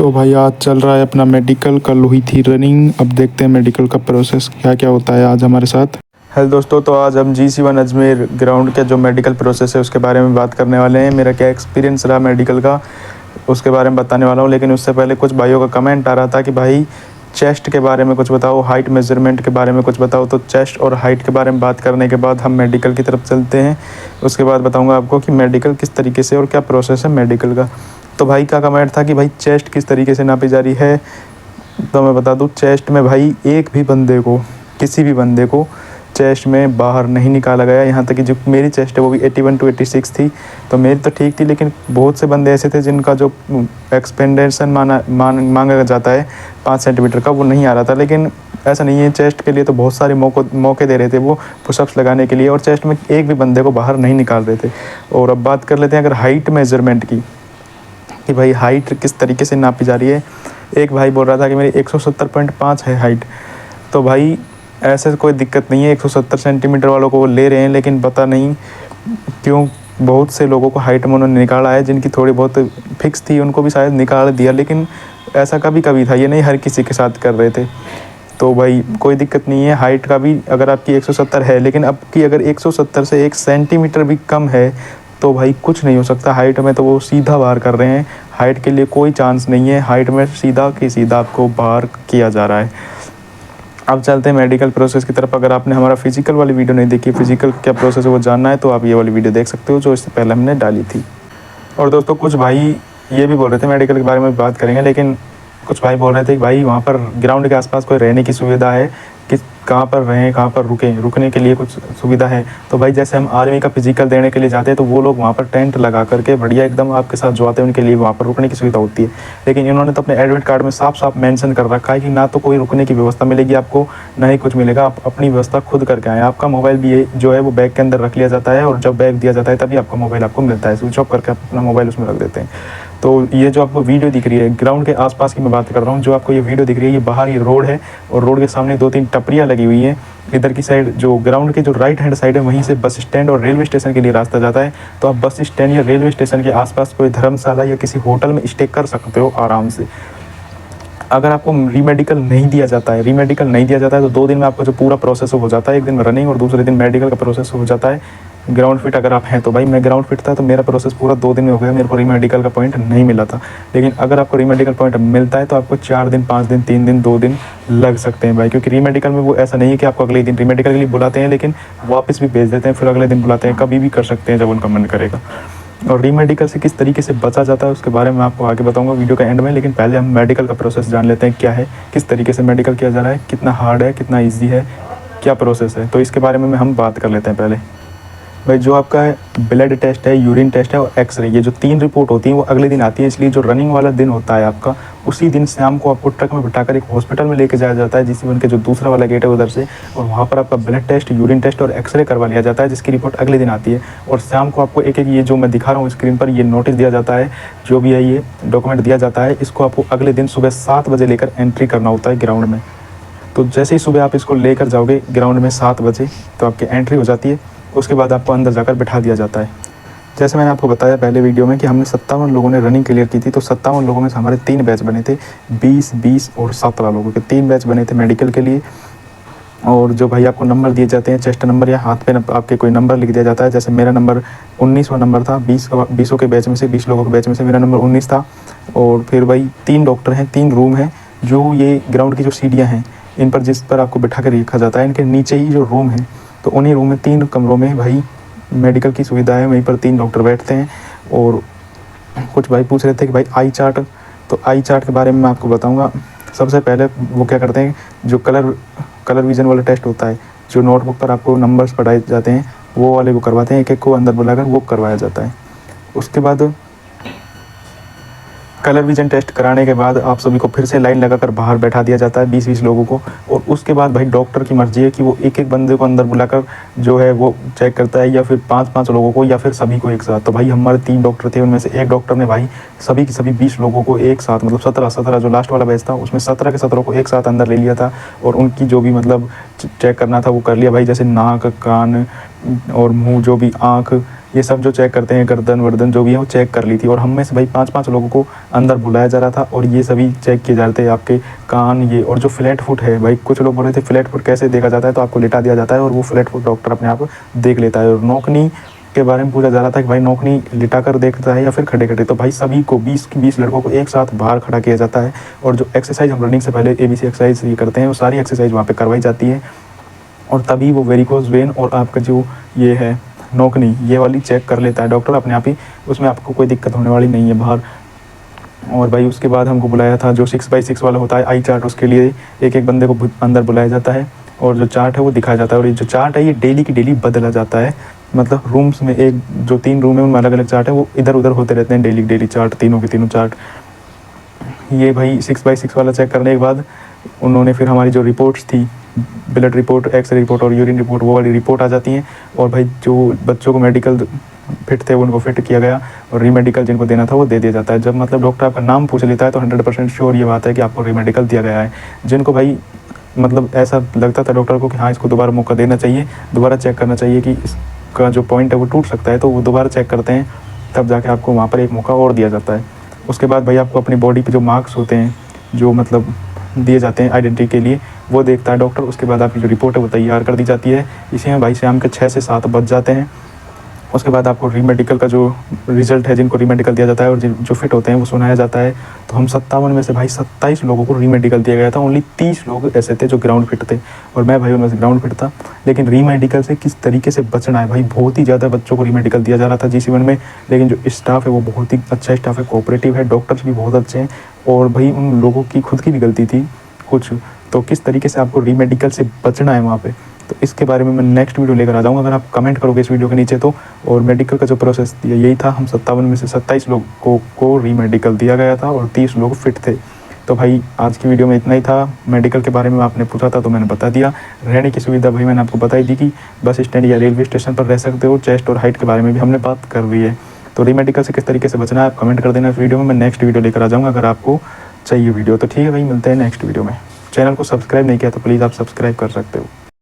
तो भाई आज चल रहा है अपना मेडिकल, कल हुई थी रनिंग। अब देखते हैं मेडिकल का प्रोसेस क्या क्या होता है आज हमारे साथ। हेलो दोस्तों, तो आज हम GC1 अजमेर ग्राउंड के जो मेडिकल प्रोसेस है उसके बारे में बात करने वाले हैं। मेरा क्या एक्सपीरियंस रहा मेडिकल का उसके बारे में बताने वाला हूँ। लेकिन उससे पहले कुछ भाइयों का कमेंट आ रहा था कि भाई चेस्ट के बारे में कुछ बताओ, हाइट मेजरमेंट के बारे में कुछ बताओ। तो चेस्ट और हाइट के बारे में बात करने के बाद हम मेडिकल की तरफ चलते हैं। उसके बाद बताऊंगा आपको कि मेडिकल किस तरीके से और क्या प्रोसेस है मेडिकल का। तो भाई का कमेंट था कि भाई चेस्ट किस तरीके से नापी जा रही है। तो मैं बता दूं, चेस्ट में भाई एक भी बंदे को, किसी भी बंदे को चेस्ट में बाहर नहीं निकाला गया। यहाँ तक कि जो मेरी चेस्ट है वो भी 81 to 86 थी, तो मेरी तो ठीक थी। लेकिन बहुत से बंदे ऐसे थे जिनका जो एक्सपेंडेशन मांगा जाता है 5 सेंटीमीटर का, वो नहीं आ रहा था। लेकिन ऐसा नहीं है, चेस्ट के लिए तो बहुत सारे मौके दे रहे थे वो पुशअप्स लगाने के लिए, और चेस्ट में एक भी बंदे को बाहर नहीं निकाल रहे थे। और अब बात कर लेते हैं अगर हाइट मेजरमेंट की, कि भाई हाइट किस तरीके से नापी जा रही है। एक भाई बोल रहा था कि मेरी 170.5 है हाइट। तो भाई ऐसे कोई दिक्कत नहीं है, 170 सेंटीमीटर वालों को वो ले रहे हैं। लेकिन पता नहीं क्यों बहुत से लोगों को हाइट में उन्होंने निकाला है, जिनकी थोड़ी बहुत फिक्स थी उनको भी शायद निकाल दिया। लेकिन ऐसा कभी कभी था, ये नहीं हर किसी के साथ कर रहे थे। तो भाई कोई दिक्कत नहीं है हाइट का भी। अगर आपकी 170 है, लेकिन आपकी अगर 170 से 1 सेंटीमीटर भी कम है तो भाई कुछ नहीं हो सकता। हाइट में तो वो सीधा बाहर कर रहे हैं, हाइट के लिए कोई चांस नहीं है। हाइट में सीधा की सीधा आपको बाहर किया जा रहा है। अब चलते हैं मेडिकल प्रोसेस की तरफ। अगर आपने हमारा फिजिकल वाली वीडियो नहीं देखी, फिजिकल क्या प्रोसेस है वो जानना है, तो आप ये वाली वीडियो देख सकते हो जो इससे पहले हमने डाली थी। और दोस्तों कुछ भाई ये भी बोल रहे थे मेडिकल के बारे में बात करेंगे, लेकिन कुछ भाई बोल रहे थे कि भाई वहाँ पर ग्राउंड के आसपास कोई रहने की सुविधा है, कि कहाँ पर रहें, कहाँ पर रुकें, रुकने के लिए कुछ सुविधा है। तो भाई जैसे हम आर्मी का फिजिकल देने के लिए जाते हैं तो वो लोग वहाँ पर टेंट लगा करके बढ़िया एकदम आपके साथ जो आते हैं उनके लिए वहाँ पर रुकने की सुविधा होती है। लेकिन इन्होंने तो अपने एडमिट कार्ड में साफ साफ मेंशन कर रखा है कि ना तो कोई रुकने की व्यवस्था मिलेगी आपको, ना ही कुछ मिलेगा, आप अपनी व्यवस्था खुद करके आएँ। आपका मोबाइल भी जो है वो बैग के अंदर रख लिया जाता है, और जब बैग दिया जाता है तभी आपका मोबाइल आपको मिलता है। स्विच ऑफ करके आप अपना मोबाइल उसमें रख देते हैं। तो ये जो आपको वीडियो दिख रही है ग्राउंड के आसपास की मैं बात कर रहा हूँ, जो आपको ये वीडियो दिख रही है ये बाहर ये रोड है, और रोड के सामने 2-3 टपरियाँ लगी हुई हैं। इधर की साइड जो ग्राउंड के जो राइट हैंड साइड है वहीं से बस स्टैंड और रेलवे स्टेशन के लिए रास्ता जाता है। तो आप बस स्टैंड या रेलवे स्टेशन के आसपास कोई धर्मशाला या किसी होटल में स्टे कर सकते हो आराम से। अगर आपको रीमेडिकल नहीं दिया जाता है, तो 2 दिन में आपका जो पूरा प्रोसेस हो जाता है। एक दिन में रनिंग और दूसरे दिन मेडिकल का प्रोसेस हो जाता है। ग्राउंड फिट अगर आप हैं तो भाई मैं ग्राउंड फिट था तो मेरा प्रोसेस पूरा 2 दिन में हो गया, मेरे को रीमेडिकल का पॉइंट नहीं मिला था। लेकिन अगर आपको रीमेडिकल पॉइंट मिलता है तो आपको 4 दिन, 5 दिन, 3 दिन, 2 दिन लग सकते हैं भाई। क्योंकि रीमेडिकल में वो ऐसा नहीं है कि आपको अगले दिन रीमेडिकल के लिए बुलाते हैं, लेकिन वापस भी भेज देते हैं, फिर अगले दिन बुलाते हैं, कभी भी कर सकते हैं जब उनका मन करेगा। और रीमेडिकल से किस तरीके से बचा जाता है उसके बारे में आपको आगे बताऊंगा वीडियो का एंड में। लेकिन पहले हम मेडिकल का प्रोसेस जान लेते हैं क्या है, किस तरीके से मेडिकल किया जा रहा है, कितना हार्ड है, कितना ईजी है, क्या प्रोसेस है। तो इसके बारे में हम बात कर लेते हैं पहले। भाई जो आपका ब्लड टेस्ट है, यूरिन टेस्ट है और एक्सरे, ये जो 3 रिपोर्ट होती हैं वो अगले दिन आती है। इसलिए जो रनिंग वाला दिन होता है आपका, उसी दिन शाम को आपको ट्रक में बिठाकर एक हॉस्पिटल में लेके जाया जाता है, GC1 के जो दूसरा वाला गेट है उधर से, और वहाँ पर आपका ब्लड टेस्ट, यूरिन टेस्ट और एक्सरे करवा लिया जाता है, जिसकी रिपोर्ट अगले दिन आती है। और शाम को आपको एक ये जो मैं दिखा रहा हूँ स्क्रीन पर, ये नोटिस दिया जाता है, जो भी है ये डॉक्यूमेंट दिया जाता है, इसको आपको अगले दिन सुबह 7 बजे लेकर एंट्री करना होता है ग्राउंड में। तो जैसे ही सुबह आप इसको लेकर जाओगे ग्राउंड में 7 बजे तो आपकी एंट्री हो जाती है। उसके बाद आपको अंदर जाकर बिठा दिया जाता है। जैसे मैंने आपको बताया पहले वीडियो में कि हमने 57 लोगों ने रनिंग क्लियर की थी, तो 57 लोगों में से हमारे 3 बैच बने थे, 20, 20 और 17 लोगों के 3 बैच बने थे मेडिकल के लिए। और जो भाई आपको नंबर दिए जाते हैं, चेस्ट नंबर या हाथ पे आपके कोई नंबर लिख दिया जाता है। जैसे मेरा नंबर 19वां नंबर था, 20 के बैच में से, 20 लोगों के बैच में से मेरा नंबर 19 था। और फिर भाई 3 डॉक्टर हैं, 3 रूम हैं, जो ये ग्राउंड की जो सीढ़ियाँ हैं इन पर, जिस पर आपको बिठा कर रखा जाता है, इनके नीचे ही जो रूम है, तो उन्हीं रूम में 3 कमरों में भाई मेडिकल की सुविधा है। वहीं पर 3 डॉक्टर बैठते हैं। और कुछ भाई पूछ रहे थे कि भाई आई चार्ट, तो आई चार्ट के बारे में मैं आपको बताऊंगा। सबसे पहले वो क्या करते हैं, जो कलर विजन वाला टेस्ट होता है, जो नोटबुक पर आपको नंबर्स पढ़ाए जाते हैं वो वाले वो करवाते हैं, एक एक को अंदर बुलाकर वो करवाया जाता है। उसके बाद कलर विजन टेस्ट कराने के बाद आप सभी को फिर से लाइन लगाकर बाहर बैठा दिया जाता है, 20-20 लोगों को। और उसके बाद भाई डॉक्टर की मर्जी है कि वो एक एक बंदे को अंदर बुलाकर जो है वो चेक करता है, या फिर 5-5 लोगों को, या फिर सभी को एक साथ। तो भाई हमारे 3 डॉक्टर थे, उनमें से एक डॉक्टर ने भाई सभी की सभी 20 लोगों को एक साथ, मतलब 17 जो लास्ट वाला बैच था उसमें 17 के 17 को एक साथ अंदर ले लिया था। और उनकी जो भी मतलब चेक करना था वो कर लिया भाई। जैसे नाक, कान और मुँह, जो भी आँख, ये सब जो चेक करते हैं गर्दन वर्दन जो भी है वो चेक कर ली थी। और हम में से भाई 5-5 लोगों को अंदर बुलाया जा रहा था और ये सभी चेक किए जा रहे थे, आपके कान ये। और जो फ्लैट फुट है भाई, कुछ लोग बोल रहे थे फ्लैट फुट कैसे देखा जाता है, तो आपको लिटा दिया जाता है और वो फ्लैट फुट डॉक्टर अपने आप देख लेता है। और नोकनी के बारे में पूछा जा रहा था कि भाई नोकनी लिटा कर देखता है या फिर खड़े खड़े, तो भाई सभी को 20 लड़कों को एक साथ बाहर खड़ा किया जाता है। और जो एक्सरसाइज हम रनिंग से पहले ABC एक्सरसाइज ये करते हैं वो सारी एक्सरसाइज वहाँ पे करवाई जाती है। और तभी वो वेरिकोज वेन और आपका जो ये है नोकनी ये वाली चेक कर लेता है डॉक्टर अपने आप ही, उसमें आपको कोई दिक्कत होने वाली नहीं है बाहर। और भाई उसके बाद हमको बुलाया था जो 6x6 वाला होता है आई चार्ट, उसके लिए एक एक बंदे को अंदर बुलाया जाता है और जो चार्ट है वो दिखाया जाता है। और ये जो चार्ट है ये डेली की डेली बदला जाता है, मतलब रूम्स में एक जो 3 रूम है उनमें अलग अलग चार्ट है, वो इधर उधर होते रहते हैं डेली चार्ट, तीनों के तीनों चार्ट। ये भाई 6x6 वाला चेक करने के बाद उन्होंने फिर हमारी जो रिपोर्ट्स थी, ब्लड रिपोर्ट, एक्सरे रिपोर्ट और यूरिन रिपोर्ट, वो वाली रिपोर्ट आ जाती हैं। और भाई जो बच्चों को मेडिकल फिट थे उनको फिट किया गया और रीमेडिकल जिनको देना था वो दे दिया जाता है। जब मतलब डॉक्टर आपका नाम पूछ लेता है तो 100% श्योर ये बात है कि आपको रीमेडिकल दिया गया है। जिनको भाई मतलब ऐसा लगता था डॉक्टर को कि हाँ इसको दोबारा मौका देना चाहिए, दोबारा चेक करना चाहिए कि इसका जो पॉइंट है वो टूट सकता है, तो वो दोबारा चेक करते हैं, तब जाके आपको वहाँ पर एक मौका और दिया जाता है। उसके बाद भाई आपको अपनी बॉडी पे जो मार्क्स होते हैं जो मतलब दिए जाते हैं आइडेंटिटी के लिए, वो देखता है डॉक्टर। उसके बाद आपकी जो रिपोर्ट है वो तैयार कर दी जाती है। इसी में भाई शाम के 6 से 7 बज जाते हैं। उसके बाद आपको रीमेडिकल का जो रिज़ल्ट है, जिनको रीमेडिकल दिया जाता है और जो फिट होते हैं वो सुनाया जाता है। तो हम 57 में से भाई 27 लोगों को रीमेडिकल दिया गया था। ओनली 30 लोग ऐसे थे जो ग्राउंड फिट थे और मैं भाई उनमें से ग्राउंड फिट था। लेकिन रीमेडिकल से किस तरीके से बचना है भाई, बहुत ही ज़्यादा बच्चों को रीमेडिकल दिया जा रहा था G7 में। लेकिन जो स्टाफ है वो बहुत ही अच्छा स्टाफ है, कोऑपरेटिव है, डॉक्टर्स भी बहुत अच्छे हैं। और भाई उन लोगों की खुद की भी गलती थी कुछ, तो किस तरीके से आपको रीमेडिकल से बचना है वहाँ पे, तो इसके बारे में मैं नेक्स्ट वीडियो लेकर आ जाऊँगा अगर आप कमेंट करोगे इस वीडियो के नीचे तो। और मेडिकल का जो प्रोसेस दिया यही था, हम 57 में से 27 लोगों को रीमेडिकल दिया गया था और 30 लोग फिट थे। तो भाई आज की वीडियो में इतना ही था। मेडिकल के बारे में आपने पूछा था तो मैंने बता दिया। रहने की सुविधा भाई मैंने आपको बताई दी कि बस स्टैंड या रेलवे स्टेशन पर रह सकते हो। चेस्ट और हाइट के बारे में भी हमने बात कर दी है। तो रीमेडिकल से किस तरीके से बचना है आप कमेंट कर देना इस वीडियो में, मैं नेक्स्ट वीडियो लेकर आ जाऊँगा अगर आपको चाहिए वीडियो। तो ठीक है भाई, मिलते हैं नेक्स्ट वीडियो में। चैनल को सब्सक्राइब नहीं किया तो प्लीज़ आप सब्सक्राइब कर सकते हो।